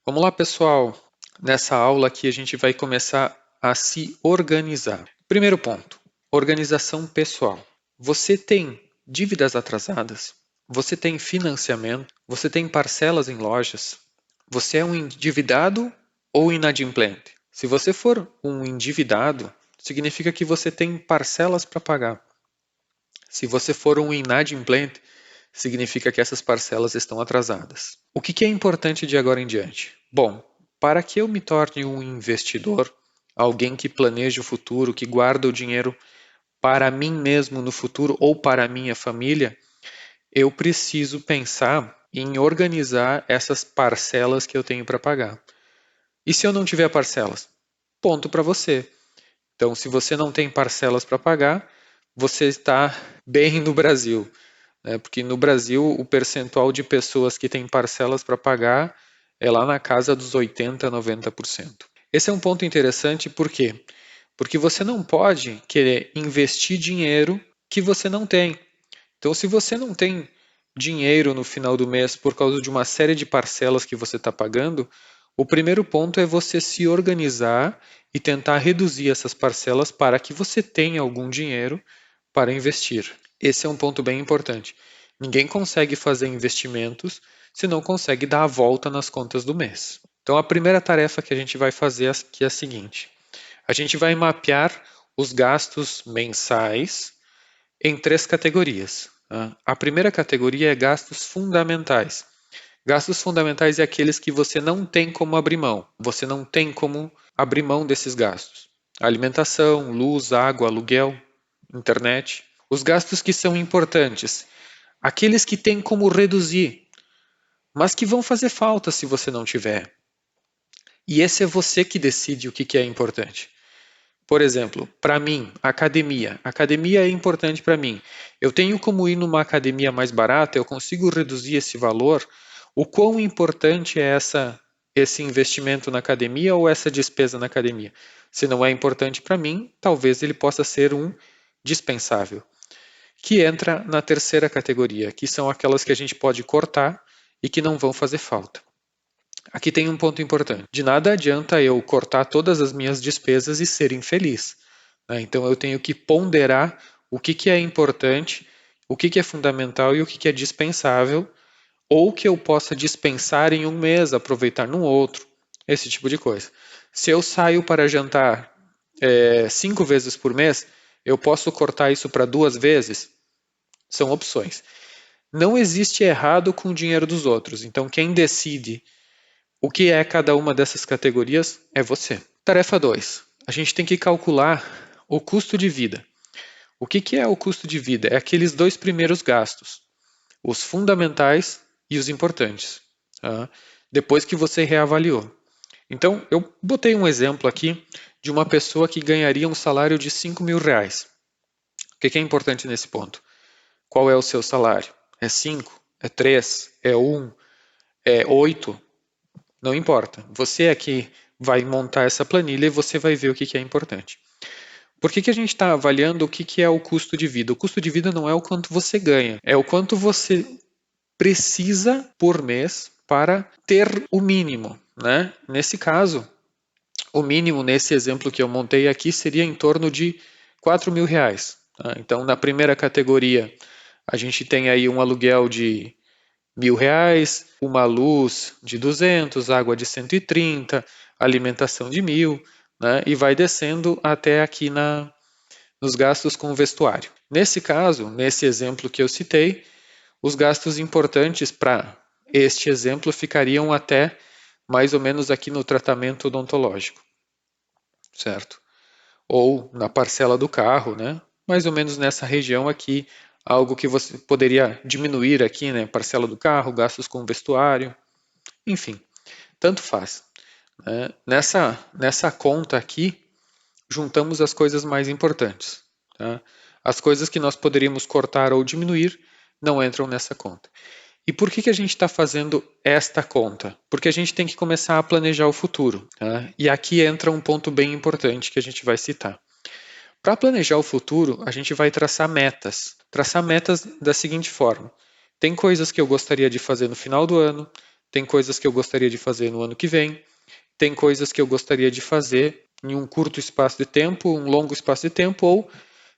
Vamos lá, pessoal. Nessa aula aqui a gente vai começar a se organizar. Primeiro ponto, organização pessoal. Você tem dívidas atrasadas? Você tem financiamento? Você tem parcelas em lojas? Você é um endividado ou inadimplente? Se você for um endividado, significa que você tem parcelas para pagar. Se você for um inadimplente, significa que essas parcelas estão atrasadas. O que é importante de agora em diante? Bom, para que eu me torne um investidor, alguém que planeja o futuro, que guarda o dinheiro para mim mesmo no futuro ou para a minha família, eu preciso pensar em organizar essas parcelas que eu tenho para pagar. E se eu não tiver parcelas? Ponto para você. Então, se você não tem parcelas para pagar, você está bem no Brasil, né? Porque no Brasil o percentual de pessoas que têm parcelas para pagar é lá na casa dos 80, 90%. Esse é um ponto interessante, por quê? Porque você não pode querer investir dinheiro que você não tem. Então, se você não tem dinheiro no final do mês por causa de uma série de parcelas que você está pagando, o primeiro ponto é você se organizar e tentar reduzir essas parcelas para que você tenha algum dinheiro para investir. Esse é um ponto bem importante. Ninguém consegue fazer investimentos se não consegue dar a volta nas contas do mês. Então, a primeira tarefa que a gente vai fazer aqui é a seguinte: a gente vai mapear os gastos mensais em três categorias. A primeira categoria é gastos fundamentais. Gastos fundamentais é aqueles que você não tem como abrir mão. Você não tem como abrir mão desses gastos. Alimentação, luz, água, aluguel, internet. Os gastos que são importantes. Aqueles que tem como reduzir, mas que vão fazer falta se você não tiver. E esse é você que decide o que é importante. Por exemplo, para mim, academia. Academia é importante para mim. Eu tenho como ir numa academia mais barata, eu consigo reduzir esse valor. O quão importante é esse investimento na academia ou essa despesa na academia? Se não é importante para mim, talvez ele possa ser um dispensável. Que entra na terceira categoria, que são aquelas que a gente pode cortar e que não vão fazer falta. Aqui tem um ponto importante. De nada adianta eu cortar todas as minhas despesas e ser infeliz, né? Então eu tenho que ponderar o que é importante, o que é fundamental e o que é dispensável, ou que eu possa dispensar em um mês, aproveitar num outro, esse tipo de coisa. Se eu saio para jantar 5 vezes por mês, eu posso cortar isso para 2 vezes? São opções. Não existe errado com o dinheiro dos outros. Então quem decide o que é cada uma dessas categorias é você. Tarefa 2. A gente tem que calcular o custo de vida. O que é o custo de vida? É aqueles dois primeiros gastos, os fundamentais e os importantes, tá? Depois que você reavaliou. Então, eu botei um exemplo aqui de uma pessoa que ganharia um salário de 5 mil reais. O que é importante nesse ponto? Qual é o seu salário? É 5? É 3? É 1? É 8? Não importa. Você é que vai montar essa planilha e você vai ver o que é importante. Por que a gente está avaliando o que é o custo de vida? O custo de vida não é o quanto você ganha, é o quanto você precisa por mês para ter o mínimo, né? Nesse caso, o mínimo nesse exemplo que eu montei aqui seria em torno de 4 mil reais. Tá? Então, na primeira categoria, a gente tem aí um aluguel de R$ 1.000, uma luz de 200, água de 130, alimentação de 1.000, né? E vai descendo até aqui nos gastos com vestuário. Nesse caso, nesse exemplo que eu citei, os gastos importantes para este exemplo ficariam até mais ou menos aqui no tratamento odontológico, certo? Ou na parcela do carro, né? Mais ou menos nessa região aqui, algo que você poderia diminuir aqui, né? Parcela do carro, gastos com vestuário, enfim, tanto faz, né? Nessa conta aqui, juntamos as coisas mais importantes, tá? As coisas que nós poderíamos cortar ou diminuir não entram nessa conta. E por que a gente está fazendo esta conta? Porque a gente tem que começar a planejar o futuro, tá? E aqui entra um ponto bem importante que a gente vai citar. Para planejar o futuro, a gente vai traçar metas. Traçar metas da seguinte forma: tem coisas que eu gostaria de fazer no final do ano, tem coisas que eu gostaria de fazer no ano que vem, tem coisas que eu gostaria de fazer em um curto espaço de tempo, um longo espaço de tempo, ou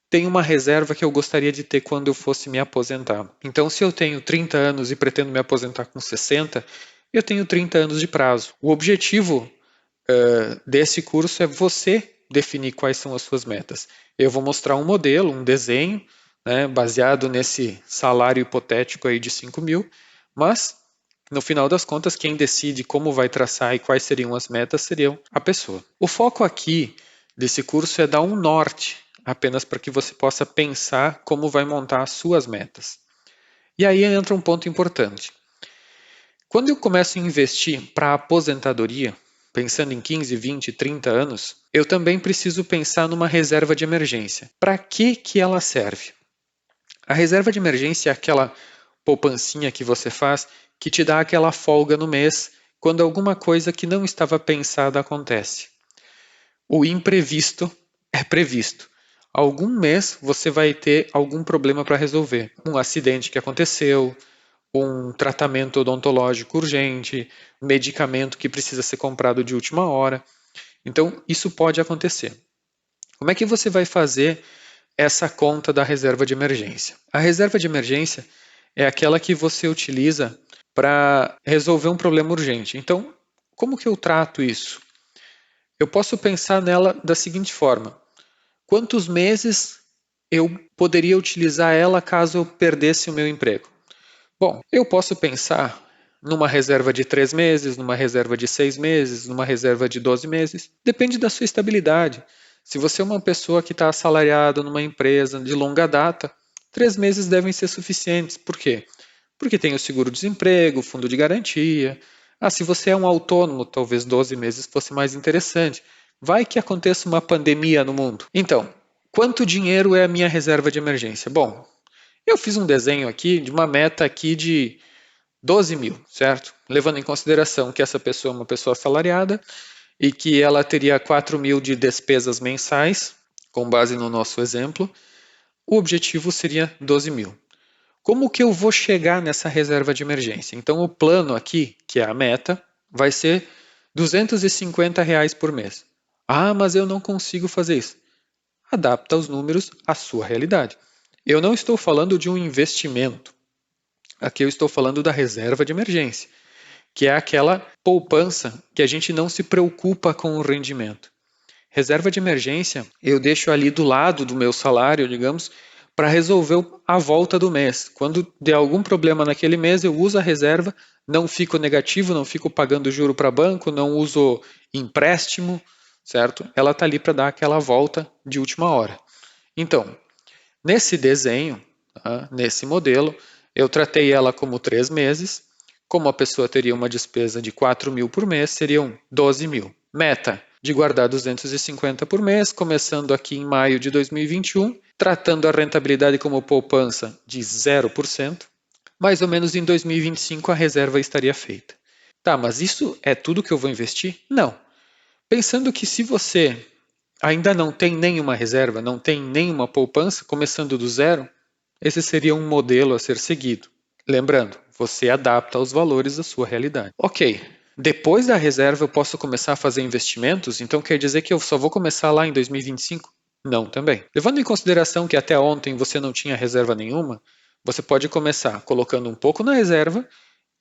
tem uma reserva que eu gostaria de ter quando eu fosse me aposentar. Então, se eu tenho 30 anos e pretendo me aposentar com 60, eu tenho 30 anos de prazo. O objetivo desse curso é você definir quais são as suas metas. Eu vou mostrar um modelo, um desenho, né, baseado nesse salário hipotético aí de 5 mil, mas no final das contas, quem decide como vai traçar e quais seriam as metas seriam a pessoa. O foco aqui desse curso é dar um norte, apenas para que você possa pensar como vai montar as suas metas. E aí entra um ponto importante. Quando eu começo a investir para a aposentadoria, pensando em 15, 20, 30 anos, eu também preciso pensar numa reserva de emergência. Para que ela serve? A reserva de emergência é aquela poupancinha que você faz que te dá aquela folga no mês quando alguma coisa que não estava pensada acontece. O imprevisto é previsto. Algum mês você vai ter algum problema para resolver. Um acidente que aconteceu, um tratamento odontológico urgente, medicamento que precisa ser comprado de última hora. Então, isso pode acontecer. Como é que você vai fazer essa conta da reserva de emergência? A reserva de emergência é aquela que você utiliza para resolver um problema urgente. Então, como que eu trato isso? Eu posso pensar nela da seguinte forma: quantos meses eu poderia utilizar ela caso eu perdesse o meu emprego? Bom, eu posso pensar numa reserva de 3 meses, numa reserva de 6 meses, numa reserva de 12 meses. Depende da sua estabilidade. Se você é uma pessoa que está assalariada numa empresa de longa data, 3 meses devem ser suficientes. Por quê? Porque tem o seguro-desemprego, o fundo de garantia. Ah, se você é um autônomo, talvez 12 meses fosse mais interessante. Vai que aconteça uma pandemia no mundo. Então, quanto dinheiro é a minha reserva de emergência? Bom, eu fiz um desenho aqui de uma meta aqui de 12 mil, certo? Levando em consideração que essa pessoa é uma pessoa assalariada e que ela teria 4 mil de despesas mensais, com base no nosso exemplo, o objetivo seria 12 mil. Como que eu vou chegar nessa reserva de emergência? Então, o plano aqui, que é a meta, vai ser R$ 250 por mês. Ah, mas eu não consigo fazer isso. Adapta os números à sua realidade. Eu não estou falando de um investimento. Aqui eu estou falando da reserva de emergência, que é aquela poupança que a gente não se preocupa com o rendimento. Reserva de emergência eu deixo ali do lado do meu salário, digamos, para resolver a volta do mês. Quando der algum problema naquele mês, eu uso a reserva, não fico negativo, não fico pagando juro para banco, não uso empréstimo, certo? Ela está ali para dar aquela volta de última hora. Então, nesse desenho, tá, nesse modelo, eu tratei ela como 3 meses. Como a pessoa teria uma despesa de 4 mil por mês, seriam 12 mil. Meta de guardar 250 por mês, começando aqui em maio de 2021, tratando a rentabilidade como poupança de 0%. Mais ou menos em 2025 a reserva estaria feita. Tá, mas isso é tudo que eu vou investir? Não. Pensando que se você ainda não tem nenhuma reserva, não tem nenhuma poupança, começando do zero, esse seria um modelo a ser seguido. Lembrando, você adapta os valores da sua realidade. Ok, depois da reserva eu posso começar a fazer investimentos, então quer dizer que eu só vou começar lá em 2025? Não, também. Levando em consideração que até ontem você não tinha reserva nenhuma, você pode começar colocando um pouco na reserva,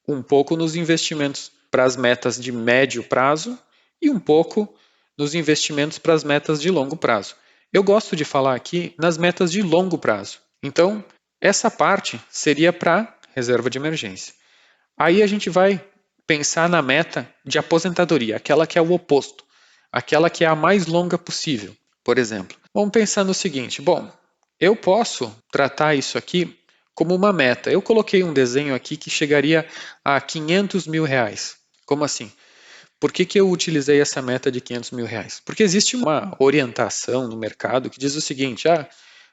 um pouco nos investimentos para as metas de médio prazo e um pouco nos investimentos para as metas de longo prazo. Eu gosto de falar aqui nas metas de longo prazo. Então, essa parte seria para reserva de emergência. Aí a gente vai pensar na meta de aposentadoria, aquela que é o oposto, aquela que é a mais longa possível. Por exemplo, vamos pensar no seguinte: bom, eu posso tratar isso aqui como uma meta. Eu coloquei um desenho aqui que chegaria a 500 mil reais. Como assim? Por que eu utilizei essa meta de 500 mil reais? Porque existe uma orientação no mercado que diz o seguinte: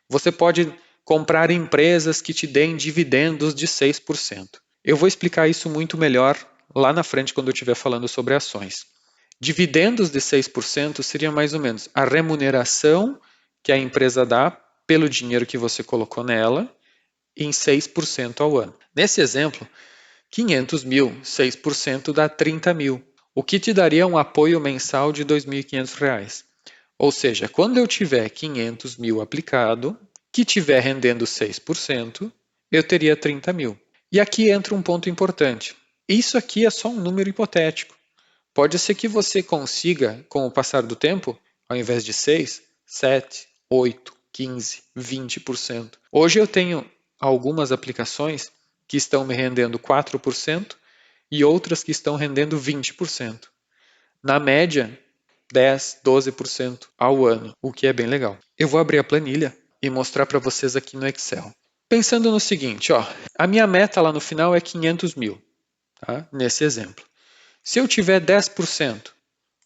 você pode comprar empresas que te deem dividendos de 6%. Eu vou explicar isso muito melhor lá na frente quando eu estiver falando sobre ações. Dividendos de 6% seria mais ou menos a remuneração que a empresa dá pelo dinheiro que você colocou nela em 6% ao ano. Nesse exemplo, 500 mil, 6% dá 30 mil, o que te daria um apoio mensal de R$ 2.500. Ou seja, quando eu tiver 500 mil aplicado, que estiver rendendo 6%, eu teria 30 mil. E aqui entra um ponto importante. Isso aqui é só um número hipotético. Pode ser que você consiga, com o passar do tempo, ao invés de 6, 7, 8, 15, 20%. Hoje eu tenho algumas aplicações que estão me rendendo 4% e outras que estão rendendo 20%. Na média, 10, 12% ao ano, o que é bem legal. Eu vou abrir a planilha e mostrar para vocês aqui no Excel. Pensando no seguinte, ó, a minha meta lá no final é 500 mil, tá? Nesse exemplo. Se eu tiver 10%,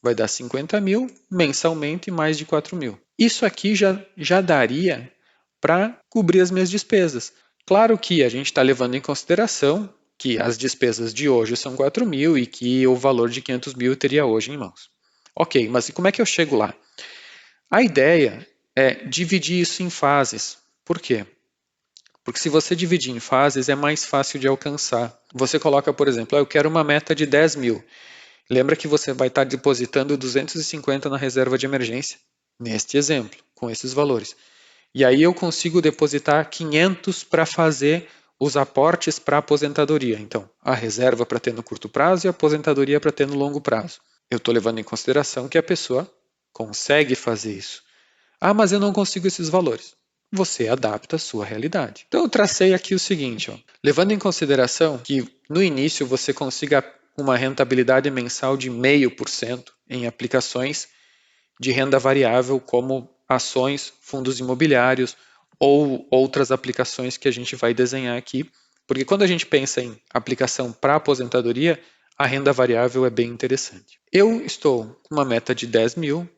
vai dar 50 mil mensalmente mais de 4 mil. Isso aqui já daria para cobrir as minhas despesas. Claro que a gente está levando em consideração que as despesas de hoje são 4 mil e que o valor de 500 mil eu teria hoje em mãos. Ok, mas e como é que eu chego lá? A ideia é dividir isso em fases. Por quê? Porque se você dividir em fases, é mais fácil de alcançar. Você coloca, por exemplo, eu quero uma meta de 10 mil. Lembra que você vai estar depositando 250 na reserva de emergência, neste exemplo, com esses valores. E aí eu consigo depositar 500 para fazer os aportes para a aposentadoria. Então, a reserva para ter no curto prazo e a aposentadoria para ter no longo prazo. Eu estou levando em consideração que a pessoa consegue fazer isso. Ah, mas eu não consigo esses valores. Você adapta a sua realidade. Então eu tracei aqui o seguinte, ó, levando em consideração que no início você consiga uma rentabilidade mensal de 0,5% em aplicações de renda variável como ações, fundos imobiliários ou outras aplicações que a gente vai desenhar aqui, porque quando a gente pensa em aplicação para aposentadoria, a renda variável é bem interessante. Eu estou com uma meta de 10 mil,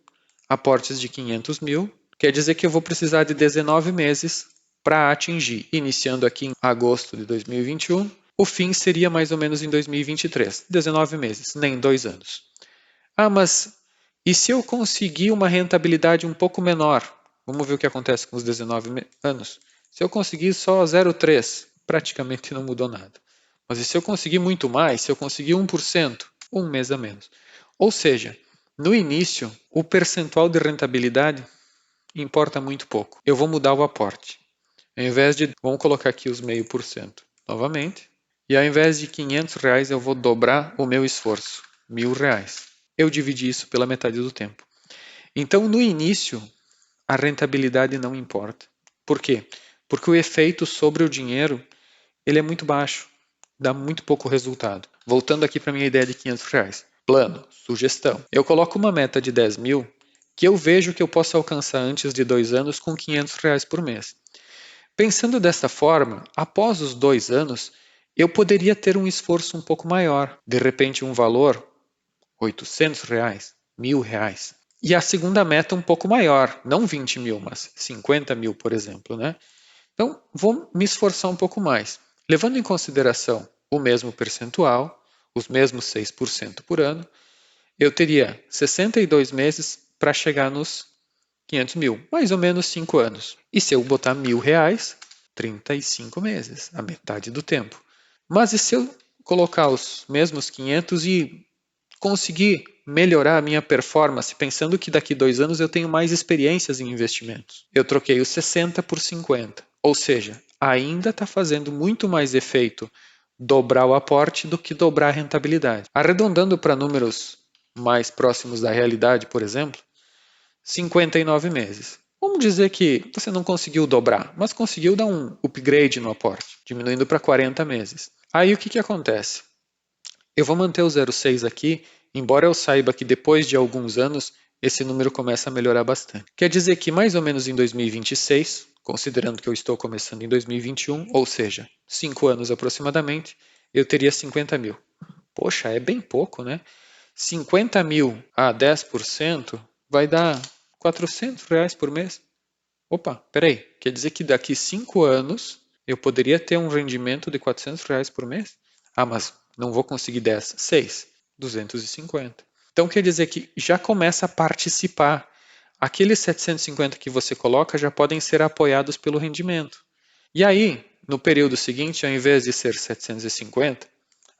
aportes de 500 mil, quer dizer que eu vou precisar de 19 meses para atingir, iniciando aqui em agosto de 2021, o fim seria mais ou menos em 2023, 19 meses, nem 2 anos. Ah, mas e se eu conseguir uma rentabilidade um pouco menor? Vamos ver o que acontece com os 19 anos. Se eu conseguir só 0,3, praticamente não mudou nada. Mas e se eu conseguir muito mais, se eu conseguir 1%, um mês a menos? Ou seja, no início, o percentual de rentabilidade importa muito pouco. Eu vou mudar o aporte. Ao invés de, vamos colocar aqui os 0,5% novamente. E ao invés de R$ 500, eu vou dobrar o meu esforço, R$ 1.000. Eu dividi isso pela metade do tempo. Então, no início, a rentabilidade não importa. Por quê? Porque o efeito sobre o dinheiro ele é muito baixo, dá muito pouco resultado. Voltando aqui para a minha ideia de R$ 500. Plano, sugestão. Eu coloco uma meta de 10 mil que eu vejo que eu posso alcançar antes de 2 anos com R$ 500 por mês. Pensando dessa forma, após os 2 anos, eu poderia ter um esforço um pouco maior. De repente, um valor R$ 800, R$ 1.000. E a segunda meta um pouco maior, não 20 mil, mas 50 mil, por exemplo, né? Então, vou me esforçar um pouco mais. Levando em consideração o mesmo percentual, os mesmos 6% por ano, eu teria 62 meses para chegar nos 500 mil, mais ou menos 5 anos. E se eu botar R$ 1.000, 35 meses, a metade do tempo. Mas e se eu colocar os mesmos 500 e conseguir melhorar a minha performance, pensando que daqui 2 anos eu tenho mais experiências em investimentos? Eu troquei os 60 por 50, ou seja, ainda está fazendo muito mais efeito dobrar o aporte do que dobrar a rentabilidade. Arredondando para números mais próximos da realidade, por exemplo, 59 meses. Vamos dizer que você não conseguiu dobrar, mas conseguiu dar um upgrade no aporte, diminuindo para 40 meses. Aí o que acontece? Eu vou manter o 0,6 aqui, embora eu saiba que depois de alguns anos esse número começa a melhorar bastante. Quer dizer que mais ou menos em 2026, considerando que eu estou começando em 2021, ou seja, 5 anos aproximadamente, eu teria 50 mil. Poxa, é bem pouco, né? 50 mil a 10% vai dar R$ 400 por mês. Opa, peraí, quer dizer que daqui 5 anos eu poderia ter um rendimento de R$ 400 por mês? Ah, mas não vou conseguir 10, 6, 250. Então quer dizer que já começa a participar. Aqueles 750 que você coloca já podem ser apoiados pelo rendimento. E aí, no período seguinte, ao invés de ser 750,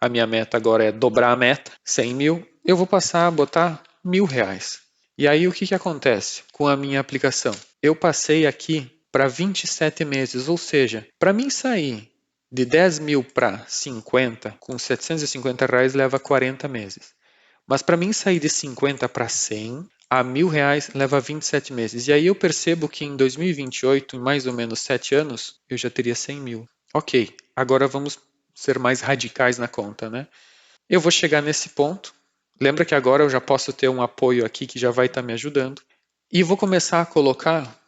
a minha meta agora é dobrar a meta, 100 mil, eu vou passar a botar R$ 1.000. E aí o que acontece com a minha aplicação? Eu passei aqui para 27 meses, ou seja, para mim sair de 10 mil para 50, com R$ 750 leva 40 meses. Mas para mim sair de 50 para 100 a R$ 1.000 leva 27 meses. E aí eu percebo que em 2028, em mais ou menos 7 anos, eu já teria 100 mil. Ok, agora vamos ser mais radicais na conta, né? Eu vou chegar nesse ponto. Lembra que agora eu já posso ter um apoio aqui que já vai estar me ajudando. E vou começar a colocar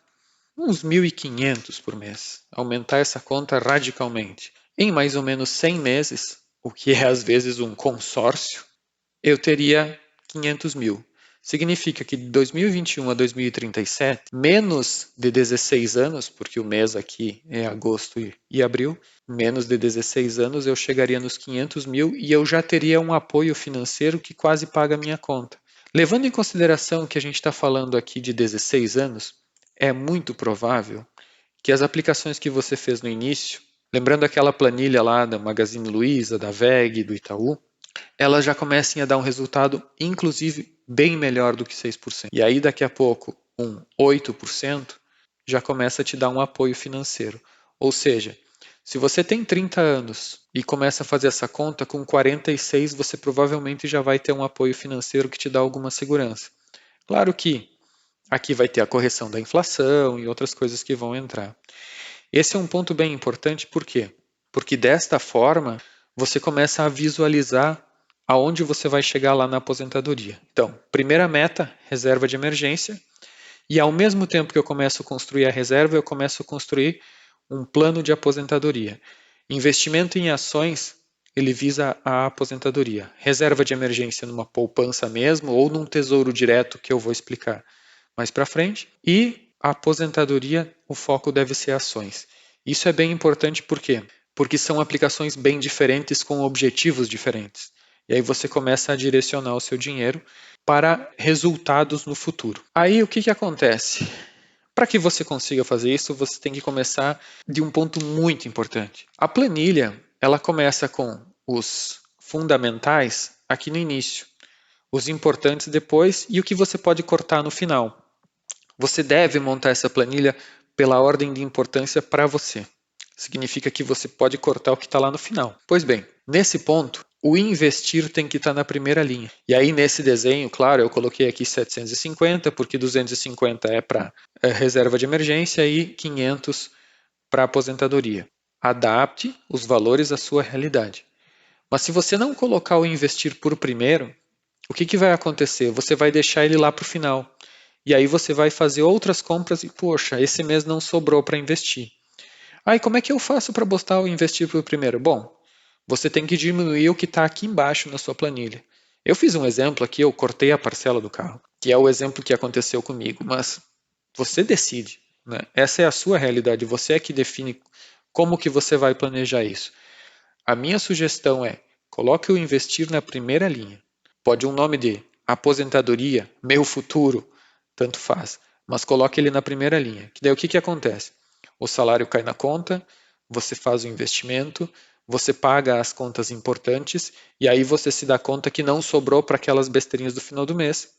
uns 1.500 por mês. Aumentar essa conta radicalmente. Em mais ou menos 100 meses, o que é às vezes um consórcio, eu teria 500 mil. Significa que de 2021 a 2037, menos de 16 anos, porque o mês aqui é agosto e abril, menos de 16 anos eu chegaria nos 500 mil e eu já teria um apoio financeiro que quase paga a minha conta. Levando em consideração que a gente está falando aqui de 16 anos, é muito provável que as aplicações que você fez no início, lembrando aquela planilha lá da Magazine Luiza, da VEG, do Itaú, elas já comecem a dar um resultado, inclusive, bem melhor do que 6%. E aí, daqui a pouco, um 8% já começa a te dar um apoio financeiro. Ou seja, se você tem 30 anos e começa a fazer essa conta, com 46 você provavelmente já vai ter um apoio financeiro que te dá alguma segurança. Claro que aqui vai ter a correção da inflação e outras coisas que vão entrar. Esse é um ponto bem importante, por quê? Porque desta forma você começa a visualizar aonde você vai chegar lá na aposentadoria. Então, primeira meta, reserva de emergência, e ao mesmo tempo que eu começo a construir a reserva, eu começo a construir um plano de aposentadoria. Investimento em ações, ele visa a aposentadoria. Reserva de emergência numa poupança mesmo ou num tesouro direto que eu vou explicar mais para frente. E a aposentadoria, o foco deve ser ações. Isso é bem importante por quê? Porque são aplicações bem diferentes com objetivos diferentes. E aí você começa a direcionar o seu dinheiro para resultados no futuro. Aí o que acontece? Para que você consiga fazer isso, você tem que começar de um ponto muito importante. A planilha, ela começa com os fundamentais aqui no início, os importantes depois e o que você pode cortar no final. Você deve montar essa planilha pela ordem de importância para você. Significa que você pode cortar o que está lá no final. Pois bem, nesse ponto, o investir tem que estar na primeira linha. E aí, nesse desenho, claro, eu coloquei aqui 750, porque 250 é para reserva de emergência e 500 para aposentadoria. Adapte os valores à sua realidade. Mas se você não colocar o investir por primeiro, o que vai acontecer? Você vai deixar ele lá para o final. E aí você vai fazer outras compras e, poxa, esse mês não sobrou para investir. Ah, e como é que eu faço para botar o investir por primeiro? Bom, você tem que diminuir o que está aqui embaixo na sua planilha. Eu fiz um exemplo aqui, eu cortei a parcela do carro, que é o exemplo que aconteceu comigo, mas você decide, né? Essa é a sua realidade, você é que define como que você vai planejar isso. A minha sugestão é, coloque o investir na primeira linha. Pode um nome de aposentadoria, meu futuro, tanto faz, mas coloque ele na primeira linha. Que daí o que acontece? O salário cai na conta, você faz o investimento, você paga as contas importantes e aí você se dá conta que não sobrou para aquelas besteirinhas do final do mês.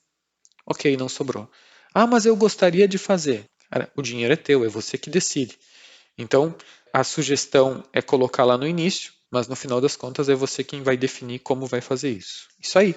Ok, não sobrou. Ah, mas eu gostaria de fazer. Cara, o dinheiro é teu, é você que decide. Então, a sugestão é colocar lá no início, mas no final das contas é você quem vai definir como vai fazer isso. Isso aí.